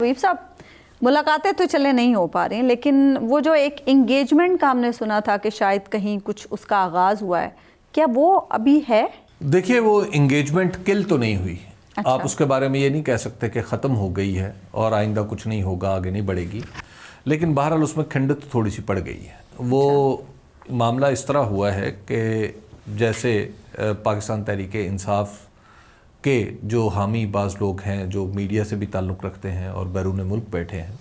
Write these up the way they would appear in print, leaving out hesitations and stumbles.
حبیب صاحب، ملاقاتیں تو چلے نہیں ہو پا رہی ہیں، لیکن وہ جو ایک انگیجمنٹ کا ہم نے سنا تھا کہ شاید کہیں کچھ اس کا آغاز ہوا ہے، کیا وہ ابھی ہے؟ دیکھیے، وہ انگیجمنٹ کل تو نہیں ہوئی. اچھا. آپ اس کے بارے میں یہ نہیں کہہ سکتے کہ ختم ہو گئی ہے اور آئندہ کچھ نہیں ہوگا، آگے نہیں بڑھے گی، لیکن بہرحال اس میں کھنڈت تھوڑی سی پڑ گئی ہے. وہ معاملہ اس طرح ہوا ہے کہ جیسے پاکستان تحریک انصاف کے جو حامی بعض لوگ ہیں جو میڈیا سے بھی تعلق رکھتے ہیں اور بیرون ملک بیٹھے ہیں،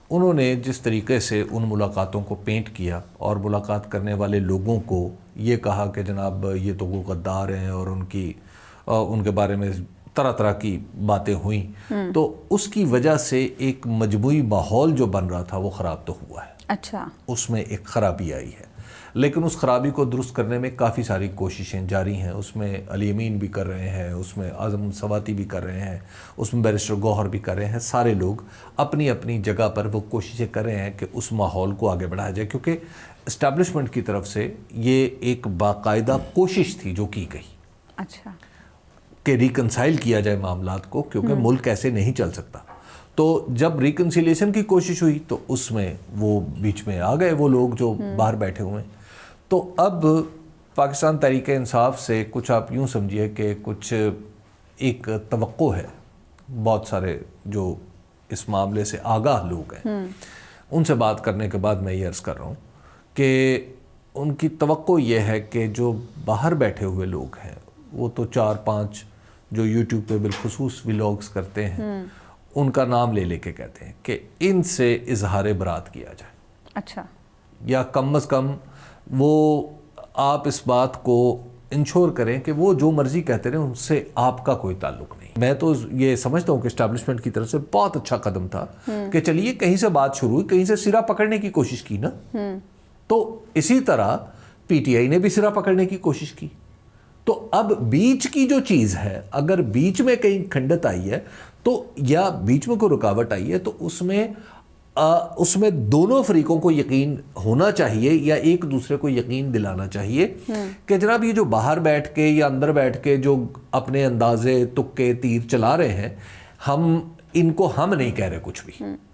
انہوں نے جس طریقے سے ان ملاقاتوں کو پینٹ کیا اور ملاقات کرنے والے لوگوں کو یہ کہا کہ جناب یہ تو وہ غدار ہیں اور ان کے بارے میں طرح طرح کی باتیں ہوئیں، تو اس کی وجہ سے ایک مجموعی ماحول جو بن رہا تھا وہ خراب تو ہوا ہے. اچھا. اس میں ایک خرابی آئی ہے، لیکن اس خرابی کو درست کرنے میں کافی ساری کوششیں جاری ہیں. اس میں علی امین بھی کر رہے ہیں، اس میں اعظم سواتی بھی کر رہے ہیں، اس میں بیرسٹر گوہر بھی کر رہے ہیں. سارے لوگ اپنی اپنی جگہ پر وہ کوششیں کر رہے ہیں کہ اس ماحول کو آگے بڑھایا جائے، کیونکہ اسٹیبلشمنٹ کی طرف سے یہ ایک باقاعدہ کوشش تھی جو کی گئی. اچھا. کہ ریکنسائل کیا جائے معاملات کو، کیونکہ ملک ایسے نہیں چل سکتا. تو جب ریکنسیلیشن کی کوشش ہوئی تو اس میں وہ بیچ میں آ گئے وہ لوگ جو باہر بیٹھے ہوئے ہیں. تو اب پاکستان تحریک انصاف سے کچھ آپ یوں سمجھیے کہ کچھ ایک توقع ہے. بہت سارے جو اس معاملے سے آگاہ لوگ ہیں، ان سے بات کرنے کے بعد میں یہ عرض کر رہا ہوں کہ ان کی توقع یہ ہے کہ جو باہر بیٹھے ہوئے لوگ ہیں، وہ تو 4-5 جو یوٹیوب پہ بالخصوص ولاگز کرتے ہیں، ان کا نام لے لے کے کہتے ہیں کہ ان سے اظہار برات کیا جائے. اچھا. یا کم از کم وہ آپ اس بات کو انشور کریں کہ وہ جو مرضی کہتے رہیں، ان سے آپ کا کوئی تعلق نہیں. میں تو یہ سمجھتا ہوں کہ اسٹیبلشمنٹ کی طرف سے بہت اچھا قدم تھا کہ چلیے کہیں سے بات شروع ہوئی، کہیں سے سرا پکڑنے کی کوشش کی نا. تو اسی طرح پی ٹی آئی نے بھی سرا پکڑنے کی کوشش کی. تو اب بیچ کی جو چیز ہے، اگر بیچ میں کہیں کھنڈت آئی ہے تو یا بیچ میں کوئی رکاوٹ آئی ہے، تو اس میں دونوں فریقوں کو یقین ہونا چاہیے یا ایک دوسرے کو یقین دلانا چاہیے کہ جناب یہ جو باہر بیٹھ کے یا اندر بیٹھ کے جو اپنے اندازے تکے تیر چلا رہے ہیں، ہم ان کو ہم نہیں کہہ رہے کچھ بھی.